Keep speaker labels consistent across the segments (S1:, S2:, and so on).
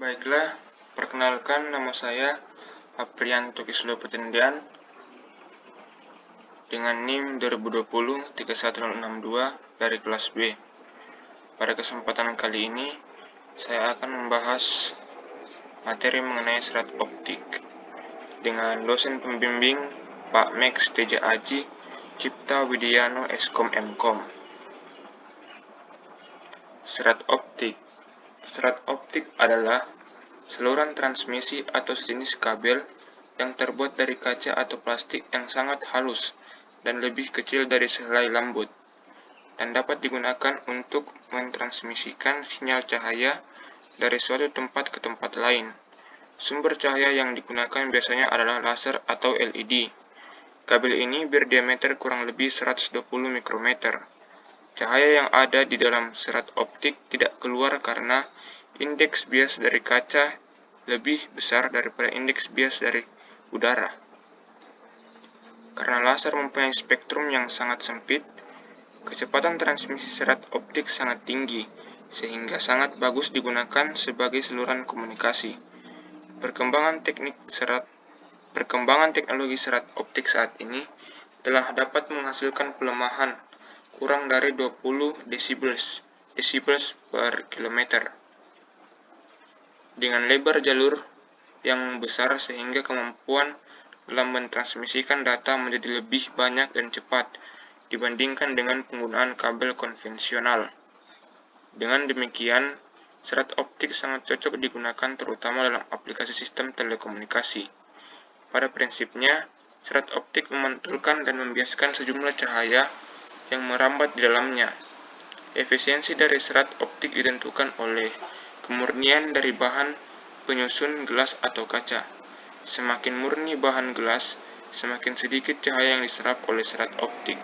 S1: Baiklah, perkenalkan nama saya Aprianto Kislo Petendian dengan NIM 2020-31062 dari kelas B. Pada kesempatan kali ini, saya akan membahas materi mengenai serat optik dengan dosen pembimbing Pak Max Teja Aji Cipta Widiano Eskom Mkom. Serat optik. Serat optik adalah saluran transmisi atau sejenis kabel yang terbuat dari kaca atau plastik yang sangat halus dan lebih kecil dari sehelai lembut, dan dapat digunakan untuk mentransmisikan sinyal cahaya dari suatu tempat ke tempat lain. Sumber cahaya yang digunakan biasanya adalah laser atau LED. Kabel ini berdiameter kurang lebih 120 mikrometer. Cahaya yang ada di dalam serat optik tidak keluar karena indeks bias dari kaca lebih besar daripada indeks bias dari udara. Karena laser mempunyai spektrum yang sangat sempit, kecepatan transmisi serat optik sangat tinggi, sehingga sangat bagus digunakan sebagai saluran komunikasi. Perkembangan teknologi serat optik saat ini telah dapat menghasilkan pelemahan kurang dari 20 desibels per kilometer, dengan lebar jalur yang besar sehingga kemampuan dalam mentransmisikan data menjadi lebih banyak dan cepat dibandingkan dengan penggunaan kabel konvensional. Dengan demikian, serat optik sangat cocok digunakan terutama dalam aplikasi sistem telekomunikasi. Pada prinsipnya, serat optik memantulkan dan membiaskan sejumlah cahaya yang merambat di dalamnya. Efisiensi dari serat optik ditentukan oleh kemurnian dari bahan penyusun gelas atau kaca. Semakin murni bahan gelas, semakin sedikit cahaya yang diserap oleh serat optik.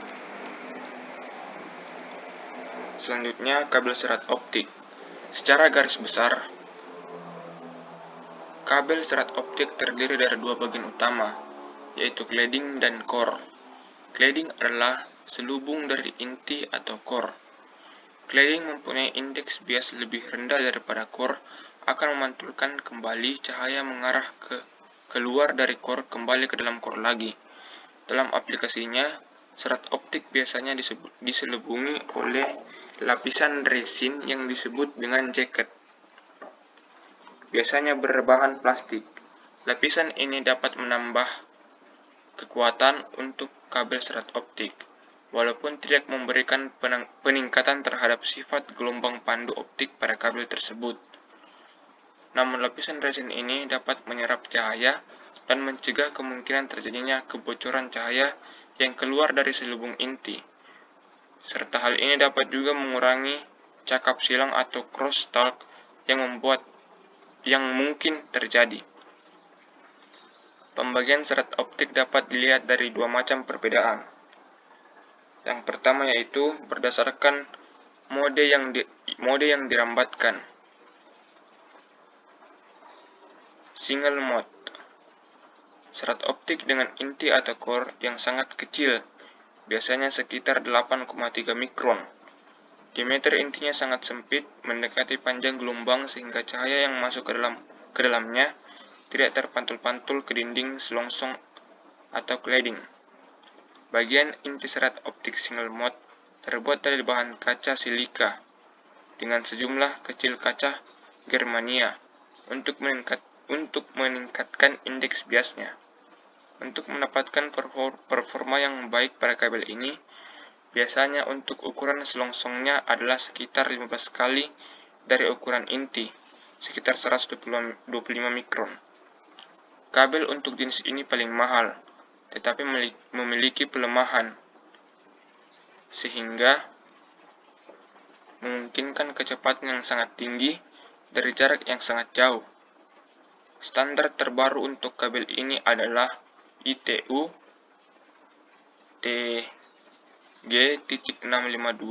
S1: Selanjutnya, kabel serat optik. Secara garis besar, kabel serat optik terdiri dari dua bagian utama, yaitu cladding dan core. Cladding adalah selubung dari inti atau core. Cladding mempunyai indeks bias lebih rendah daripada core, akan memantulkan kembali cahaya mengarah keluar dari core kembali ke dalam core lagi. Dalam aplikasinya, serat optik biasanya diselubungi oleh lapisan resin yang disebut dengan jacket. Biasanya berbahan plastik. Lapisan ini dapat menambah kekuatan untuk kabel serat optik, walaupun tidak memberikan peningkatan terhadap sifat gelombang pandu optik pada kabel tersebut. Namun lapisan resin ini dapat menyerap cahaya dan mencegah kemungkinan terjadinya kebocoran cahaya yang keluar dari selubung inti. Serta hal ini dapat juga mengurangi cakap silang atau cross talk yang mungkin terjadi. Pembagian serat optik dapat dilihat dari dua macam perbedaan. Yang pertama yaitu berdasarkan mode yang dirambatkan. Single mode. Serat optik dengan inti atau core yang sangat kecil, biasanya sekitar 8,3 mikron. Diameter intinya sangat sempit, mendekati panjang gelombang sehingga cahaya yang masuk ke dalamnya tidak terpantul-pantul ke dinding selongsong atau cladding. Bagian inti serat optik single mode terbuat dari bahan kaca silika dengan sejumlah kecil kaca Germania untuk meningkatkan indeks biasnya. Untuk mendapatkan performa yang baik pada kabel ini, biasanya untuk ukuran selongsongnya adalah sekitar 15 kali dari ukuran inti, sekitar 125 mikron. Kabel untuk jenis ini paling mahal, tetapi memiliki pelemahan, sehingga memungkinkan kecepatan yang sangat tinggi dari jarak yang sangat jauh. Standar terbaru untuk kabel ini adalah ITU G.652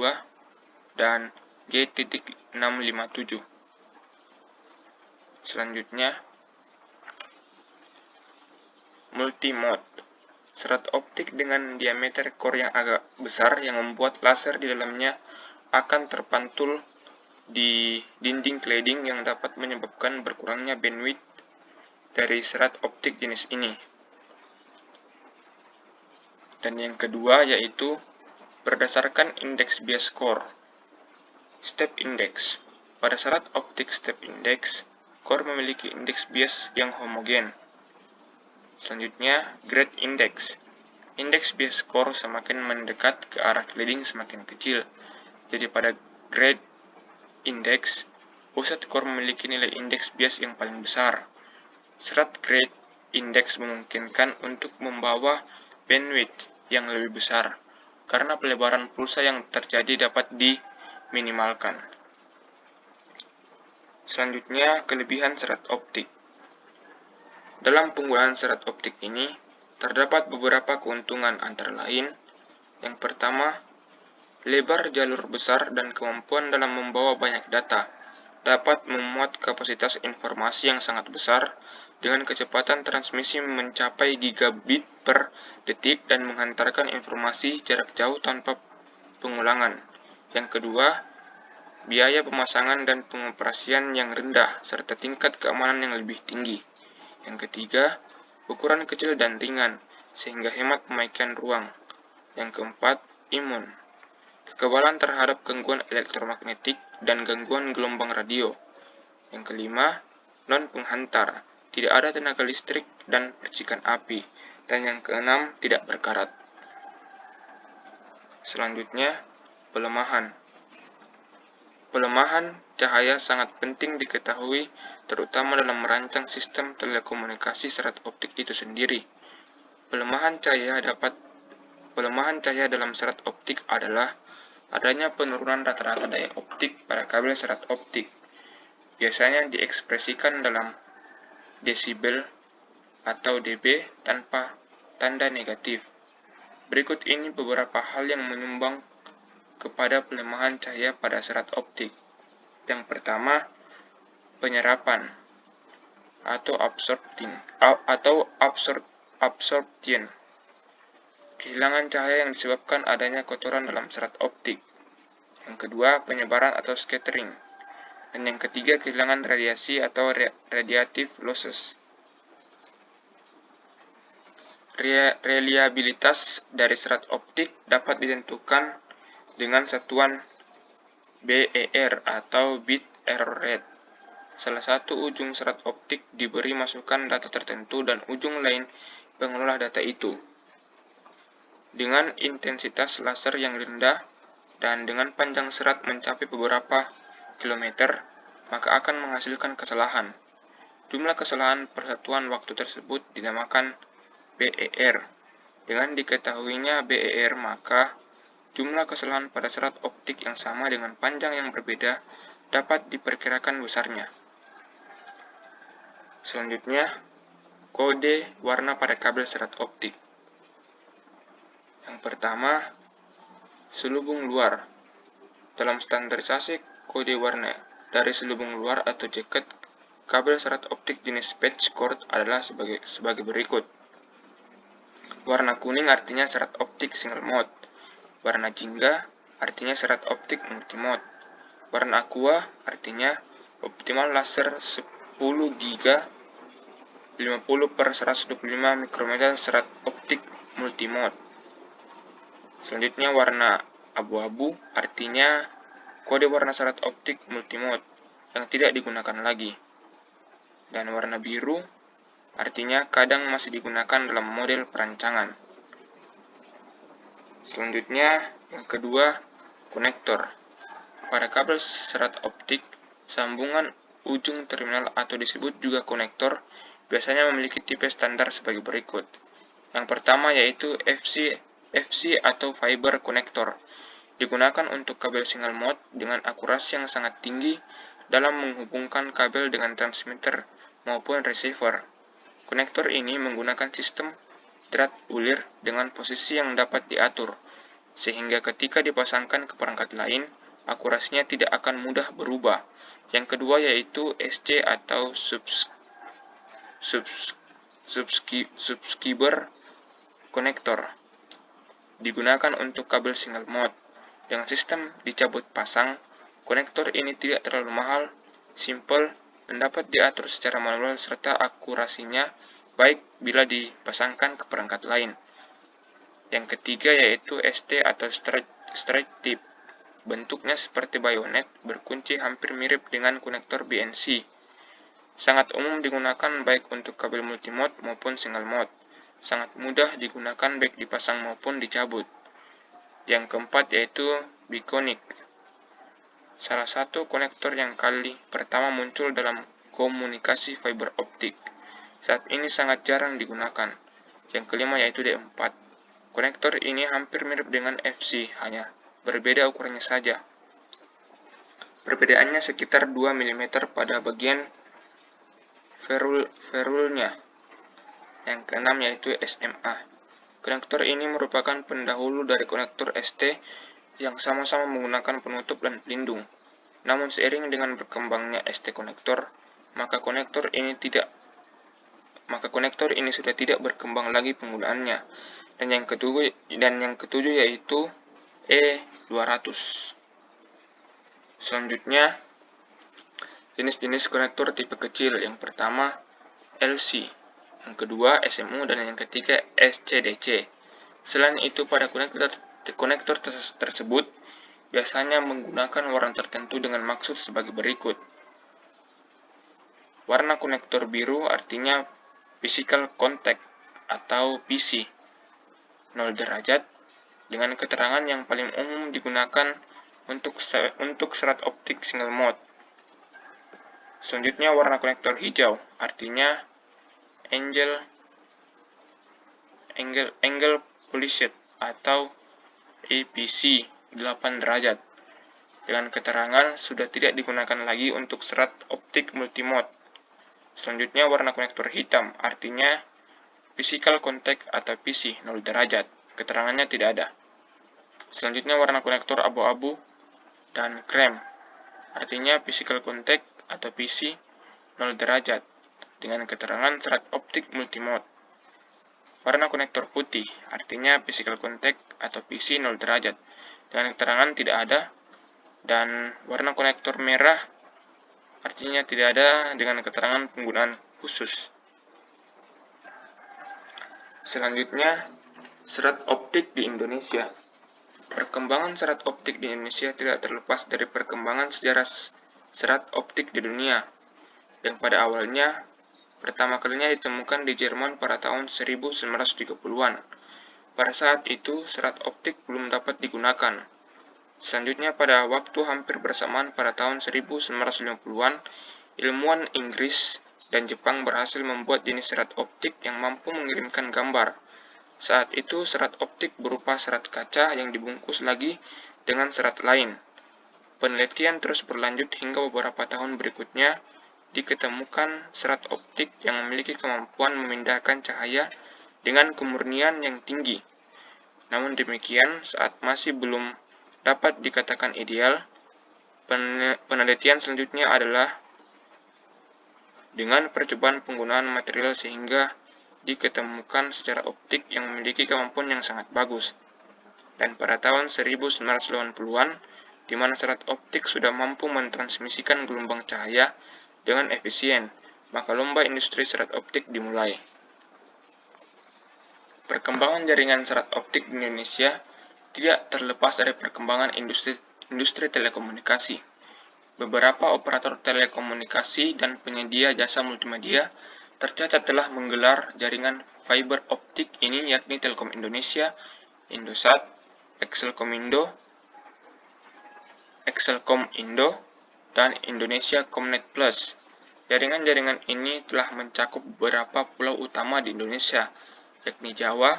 S1: dan G.657. Selanjutnya, multimode. Serat optik dengan diameter core yang agak besar yang membuat laser di dalamnya akan terpantul di dinding cladding yang dapat menyebabkan berkurangnya bandwidth dari serat optik jenis ini. Dan yang kedua yaitu berdasarkan indeks bias core. Step index. Pada serat optik step index, core memiliki indeks bias yang homogen. Selanjutnya, grade index. Indeks bias core semakin mendekat ke arah cladding semakin kecil. Jadi pada grade index, pusat core memiliki nilai indeks bias yang paling besar. Serat grade index memungkinkan untuk membawa bandwidth yang lebih besar, karena pelebaran pulsa yang terjadi dapat diminimalkan. Selanjutnya, kelebihan serat optik. Dalam penggunaan serat optik ini, terdapat beberapa keuntungan antara lain. Yang pertama, lebar jalur besar dan kemampuan dalam membawa banyak data dapat memuat kapasitas informasi yang sangat besar dengan kecepatan transmisi mencapai gigabit per detik dan menghantarkan informasi jarak jauh tanpa pengulangan. Yang kedua, biaya pemasangan dan pengoperasian yang rendah serta tingkat keamanan yang lebih tinggi. Yang ketiga, ukuran kecil dan ringan sehingga hemat pemakaian ruang. Yang keempat, imun. Kekebalan terhadap gangguan elektromagnetik dan gangguan gelombang radio. Yang kelima, non-penghantar, tidak ada tenaga listrik dan percikan api. Dan yang keenam, tidak berkarat. Selanjutnya, pelemahan. Pelemahan cahaya sangat penting diketahui, terutama dalam merancang sistem telekomunikasi serat optik itu sendiri. Pelemahan cahaya dalam serat optik adalah adanya penurunan rata-rata daya optik pada kabel serat optik. Biasanya diekspresikan dalam desibel atau dB tanpa tanda negatif. Berikut ini beberapa hal yang menyumbang kepada pelemahan cahaya pada serat optik. Yang pertama, penyerapan atau absorption. Kehilangan cahaya yang disebabkan adanya kotoran dalam serat optik. Yang kedua, penyebaran atau scattering. Dan yang ketiga, kehilangan radiasi atau radiative losses. Reliabilitas dari serat optik dapat ditentukan dengan satuan BER atau bit error rate. Salah satu ujung serat optik diberi masukan data tertentu dan ujung lain mengolah data itu. Dengan intensitas laser yang rendah dan dengan panjang serat mencapai beberapa kilometer, maka akan menghasilkan kesalahan. Jumlah kesalahan persatuan waktu tersebut dinamakan BER. Dengan diketahuinya BER, maka jumlah kesalahan pada serat optik yang sama dengan panjang yang berbeda dapat diperkirakan besarnya. Selanjutnya, kode warna pada kabel serat optik. Yang pertama, selubung luar. Dalam standarisasi kode warna dari selubung luar atau jaket kabel serat optik jenis patch cord adalah sebagai berikut. Warna kuning artinya serat optik single mode. Warna jingga artinya serat optik multimode. Warna aqua artinya optimal laser 10 giga 50/125 mikrometer serat optik multimode. Selanjutnya warna abu-abu artinya kode warna serat optik multimode yang tidak digunakan lagi. Dan warna biru artinya kadang masih digunakan dalam model perancangan. Selanjutnya yang kedua, konektor. Pada kabel serat optik, sambungan ujung terminal atau disebut juga konektor biasanya memiliki tipe standar sebagai berikut. Yang pertama yaitu FC atau fiber connector. Digunakan untuk kabel single mode dengan akurasi yang sangat tinggi dalam menghubungkan kabel dengan transmitter maupun receiver. Konektor ini menggunakan sistem drat ulir dengan posisi yang dapat diatur, sehingga ketika dipasangkan ke perangkat lain, akurasinya tidak akan mudah berubah. Yang kedua yaitu SC atau subscriber connector. Digunakan untuk kabel single mode dengan sistem dicabut pasang Konektor ini tidak terlalu mahal, simple, dan dapat diatur secara manual serta akurasinya baik bila dipasangkan ke perangkat lain. Yang ketiga yaitu ST atau straight tip. Bentuknya seperti bayonet, berkunci hampir mirip dengan konektor BNC. Sangat umum digunakan baik untuk kabel multimode maupun single mode. Sangat mudah digunakan baik dipasang maupun dicabut. Yang keempat yaitu Biconic. Salah satu konektor yang kali pertama muncul dalam komunikasi fiber optik. Saat ini sangat jarang digunakan. Yang kelima yaitu D4. Konektor ini hampir mirip dengan FC, hanya berbeda ukurannya saja. Perbedaannya sekitar 2 mm pada bagian ferrulnya. Yang keenam yaitu SMA. Konektor ini merupakan pendahulu dari konektor ST yang sama-sama menggunakan penutup dan pelindung. Namun seiring dengan berkembangnya ST konektor, maka konektor ini sudah tidak berkembang lagi penggunaannya. Dan yang ketujuh yaitu E200. Selanjutnya, jenis-jenis konektor tipe kecil. Yang pertama, LC. Yang kedua, SMU. Dan yang ketiga, SCDC. Selain itu, pada konektor tersebut biasanya menggunakan warna tertentu dengan maksud sebagai berikut. Warna konektor biru artinya physical contact atau PC, 0 derajat, dengan keterangan yang paling umum digunakan untuk serat optik single mode. Selanjutnya warna konektor hijau, artinya angle polished atau APC 8 derajat, dengan keterangan sudah tidak digunakan lagi untuk serat optik multimode. Selanjutnya warna konektor hitam, artinya physical contact atau PC 0 derajat, keterangannya tidak ada. Selanjutnya warna konektor abu-abu dan krem, artinya physical contact atau PC 0 derajat, dengan keterangan serat optik multimode. Warna konektor putih, artinya physical contact atau PC 0 derajat, dengan keterangan tidak ada. Dan warna konektor merah, artinya tidak ada dengan keterangan penggunaan khusus. Selanjutnya, serat optik di Indonesia. Perkembangan serat optik di Indonesia tidak terlepas dari perkembangan sejarah serat optik di dunia, yang pada awalnya pertama kalinya ditemukan di Jerman pada tahun 1930-an. Pada saat itu, serat optik belum dapat digunakan. Selanjutnya, pada waktu hampir bersamaan pada tahun 1950-an, ilmuwan Inggris dan Jepang berhasil membuat jenis serat optik yang mampu mengirimkan gambar. Saat itu, serat optik berupa serat kaca yang dibungkus lagi dengan serat lain. Penelitian terus berlanjut hingga beberapa tahun berikutnya diketemukan serat optik yang memiliki kemampuan memindahkan cahaya dengan kemurnian yang tinggi. Namun demikian, saat masih belum dapat dikatakan ideal, penelitian selanjutnya adalah dengan percobaan penggunaan material sehingga diketemukan secara optik yang memiliki kemampuan yang sangat bagus. Dan pada tahun 1980-an, di mana serat optik sudah mampu mentransmisikan gelombang cahaya dengan efisien, maka lomba industri serat optik dimulai. Perkembangan jaringan serat optik di Indonesia tidak terlepas dari perkembangan industri telekomunikasi. Beberapa operator telekomunikasi dan penyedia jasa multimedia tercatat telah menggelar jaringan fiber optik ini, yakni Telkom Indonesia, Indosat, Excelkom Indo, dan Indonesia Comnet Plus. Jaringan-jaringan ini telah mencakup beberapa pulau utama di Indonesia, yakni Jawa,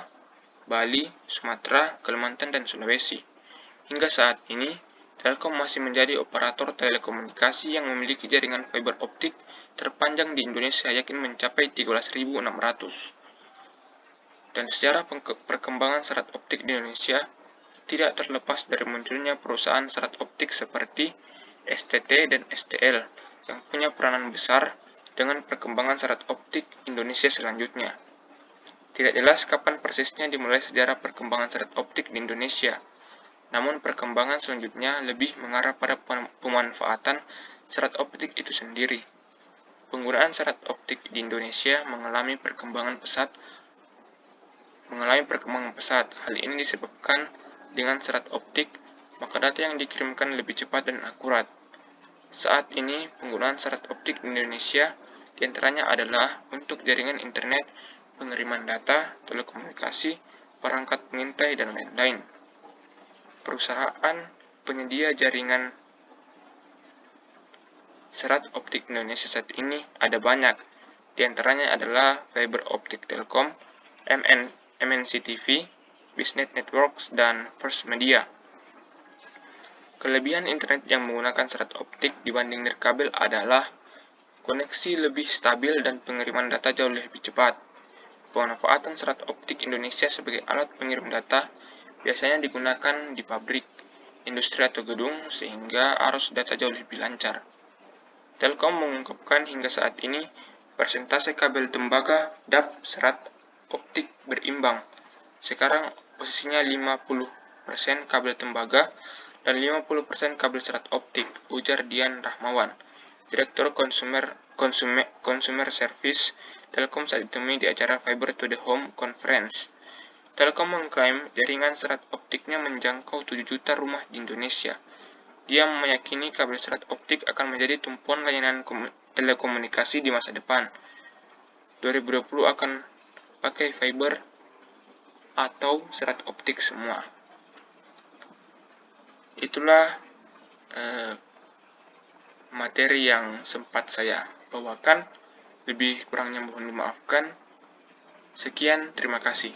S1: Bali, Sumatera, Kalimantan, dan Sulawesi. Hingga saat ini, Telkom masih menjadi operator telekomunikasi yang memiliki jaringan fiber optik terpanjang di Indonesia, yakni mencapai 13.600. Dan sejarah perkembangan serat optik di Indonesia tidak terlepas dari munculnya perusahaan serat optik seperti STT dan STL yang punya peranan besar dengan perkembangan serat optik Indonesia selanjutnya. Tidak jelas kapan persisnya dimulai sejarah perkembangan serat optik di Indonesia. Namun perkembangan selanjutnya lebih mengarah pada pemanfaatan serat optik itu sendiri. Penggunaan serat optik di Indonesia mengalami perkembangan pesat. Hal ini disebabkan dengan serat optik, maka data yang dikirimkan lebih cepat dan akurat. Saat ini, penggunaan serat optik di Indonesia diantaranya adalah untuk jaringan internet, pengiriman data, telekomunikasi, perangkat pengintai, dan lain-lain. Perusahaan penyedia jaringan serat optik Indonesia saat ini ada banyak. Di antaranya adalah Fiber Optic Telkom, MNC TV, Bisnet Networks, dan First Media. Kelebihan internet yang menggunakan serat optik dibanding nirkabel adalah koneksi lebih stabil dan pengiriman data jauh lebih cepat. Pemanfaatan serat optik Indonesia sebagai alat pengirim data biasanya digunakan di pabrik, industri atau gedung sehingga arus data jauh lebih lancar. Telkom mengungkapkan hingga saat ini persentase kabel tembaga DAB serat optik berimbang. Sekarang posisinya 50% kabel tembaga dan 50% kabel serat optik, ujar Dian Rahmawan, Direktur Consumer Service Telkom saat ditemui di acara Fiber to the Home Conference. Telkom mengklaim jaringan serat optiknya menjangkau 7 juta rumah di Indonesia. Dia meyakini kabel serat optik akan menjadi tumpuan layanan telekomunikasi di masa depan. 2020 akan pakai fiber atau serat optik semua. Itulah materi yang sempat saya bawakan. Lebih kurangnya mohon dimaafkan. Sekian, terima kasih.